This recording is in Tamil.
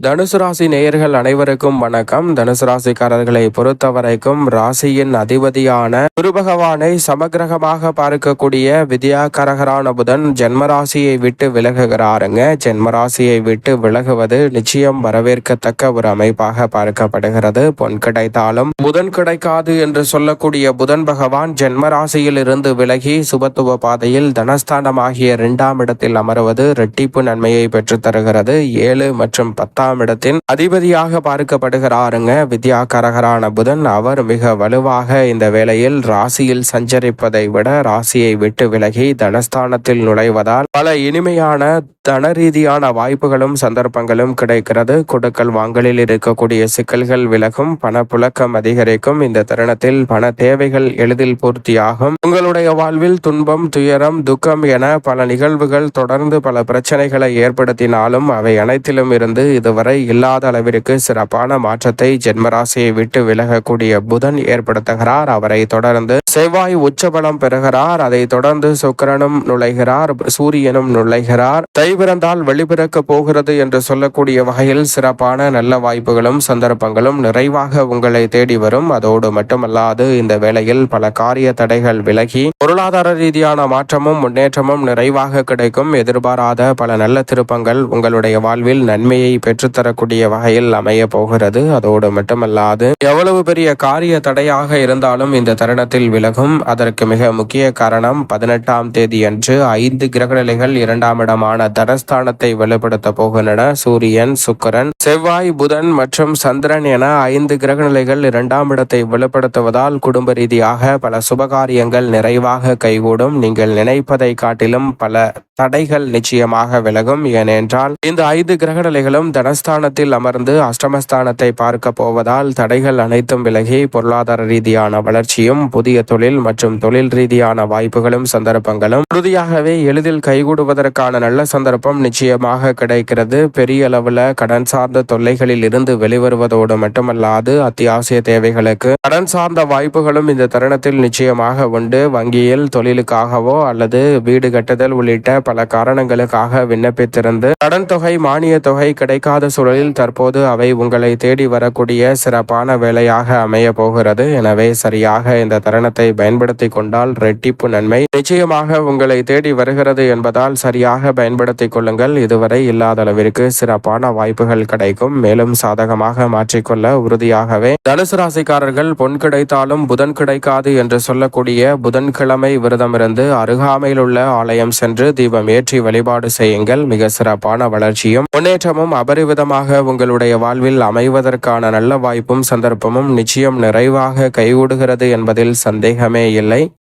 தனுசு ராசி நேயர்கள் அனைவருக்கும் வணக்கம். தனுசு ராசிக்காரர்களை பொறுத்தவரைக்கும் ராசியின் அதிபதியான குரு பகவானை சமகிரகமாக பார்க்கக்கூடிய வித்யாகரகரான புதன் ஜென்மராசியை விட்டு விலகுகிறாருங்க. ஜென்மராசியை விட்டு விலகுவது நிச்சயம் வரவேற்கத்தக்க ஒரு அமைப்பாக பார்க்கப்படுகிறது. பொன் கிடைத்தாலும் புதன் கிடைக்காது என்று சொல்லக்கூடிய புதன் பகவான் ஜென்மராசியில் இருந்து விலகி சுபத்துவ பாதையில் தனஸ்தானமாகிய 2ஆம் இடத்தில் அமர்வது இரட்டிப்பு நன்மையை பெற்று தருகிறது. 7 மற்றும் 10 இடத்தின் அதிபதியாக பார்க்கப்படுகிறாருங்க வித்யாகரகரான புதன். அவர் மிக வலுவாக இந்த வேளையில் ராசியில் சஞ்சரிப்பதை விட ராசியை விட்டு விலகி தனஸ்தானத்தில் நுழைவதால் பல இனிமையான தன ரீதியான வாய்ப்புகளும் சந்தர்ப்பங்களும் கிடைக்கிறது. கொடுக்கல் வாங்கலில் இருக்கக்கூடிய சிக்கல்கள் விலகும், பணப்புழக்கம் அதிகரிக்கும். இந்த தருணத்தில் பண தேவைகள் எளிதில் பூர்த்தியாகும். உங்களுடைய வாழ்வில் துன்பம், துயரம், துக்கம் என பல நிகழ்வுகள் தொடர்ந்து பல பிரச்சனைகளை ஏற்படுத்தினாலும் அவை அனைத்திலும் இருந்து இதுவரை இல்லாத அளவிற்கு சிறப்பான மாற்றத்தை ஜென்மராசியை விட்டு விலகக்கூடிய புதன் ஏற்படுத்துகிறார். அவரை தொடர்ந்து செவ்வாய் உச்சபலம் பெறுகிறார். அதை தொடர்ந்து சுக்கிரனும் நுழைகிறார், சூரியனும் நுழைகிறார். பிறந்தால் வெளிபிறக்க போகிறது என்று சொல்லக்கூடிய வகையில் சிறப்பான நல்ல வாய்ப்புகளும் சந்தர்ப்பங்களும் நிறைவாக உங்களை தேடி வரும். அதோடு மட்டுமல்லாது இந்த வேளையில் பல காரிய தடைகள் விலகி பொருளாதார ரீதியான மாற்றமும் முன்னேற்றமும் நிறைவாக கிடைக்கும். எதிர்பாராத பல நல்ல திருப்பங்கள் உங்களுடைய வாழ்வில் நன்மையை பெற்றுத்தரக்கூடிய வகையில் அமைய போகிறது. அதோடு மட்டுமல்லாது எவ்வளவு பெரிய காரிய தடையாக இருந்தாலும் இந்த தருணத்தில் விலகும். அதற்கு மிக முக்கிய காரணம் 18ஆம் தேதி அன்று 5 கிரகநிலைகள் 2ஆம் இடமான தனஸ்தானத்தை வலுப்படுத்த போகின்றன. சூரியன், சுக்கிரன், செவ்வாய், புதன் மற்றும் சந்திரன் என 5 கிரகநிலைகள் 2ஆம் இடத்தை வலுப்படுத்துவதால் குடும்ப ரீதியாக பல சுபகாரியங்கள் நிறைவாக கைகூடும். நீங்கள் நினைப்பதை காட்டிலும் பல தடைகள் நிச்சயமாக விலகும். ஏனென்றால் இந்த 5 கிரகநிலைகளும் தனஸ்தானத்தில் அமர்ந்து அஷ்டமஸ்தானத்தை பார்க்க போவதால் தடைகள் அனைத்தும் விலகி பொருளாதார ரீதியான வளர்ச்சியும் புதிய தொழில் மற்றும் தொழில் ரீதியான வாய்ப்புகளும் சந்தர்ப்பங்களும் உறுதியாகவே எளிதில் கைகூடுவதற்கான நல்ல சந்தர்ப்பம் நிச்சயமாக கிடைக்கிறது. பெரிய அளவுல கடன் சார்ந்த தொல்லைகளில் இருந்து வெளிவருவதோடு மட்டுமல்லாது அத்தியாவசிய தேவைகளுக்கு கடன் சார்ந்த வாய்ப்புகளும் இந்த தருணத்தில் நிச்சயமாக உண்டு. வங்கியில் தொழிலுக்காகவோ அல்லது வீடு கட்டுதல் உள்ளிட்ட பல காரணங்களுக்காக விண்ணப்பித்திருந்து கடன் தொகை, மானிய தொகை கிடைக்காத சூழலில் தற்போது அவை உங்களை தேடி வரக்கூடிய சிறப்பான வேலையாக அமைய போகிறது. எனவே சரியாக இந்த தருணத்தை பயன்படுத்தி கொண்டால் ரெட்டிப்பு நன்மை நிச்சயமாக உங்களை தேடி வருகிறது என்பதால் சரியாக பயன்படுத்திக் கொள்ளுங்கள். இதுவரை இல்லாத அளவிற்கு சிறப்பான வாய்ப்புகள் கிடைக்கும். மேலும் சாதகமாக மாற்றிக்கொள்ள உறுதியாகவே தனுசு ராசிக்காரர்கள் பொன் கிடைத்தாலும் புதன் கிடைக்காது என்று சொல்லக்கூடிய புதன்கிழமை விரதமிருந்து அருகாமையில் உள்ள ஆலயம் சென்று தீபம் ஏற்றி வழிபாடு செய்யுங்கள். மிக சிறப்பான வளர்ச்சியும் முன்னேற்றமும் அபரிவிதமாக உங்களுடைய வாழ்வில் அமைவதற்கான நல்ல வாய்ப்பும் சந்தர்ப்பமும் நிச்சயம் நிறைவாக கைகூடுகிறது என்பதில் சந்தேகமே இல்லை.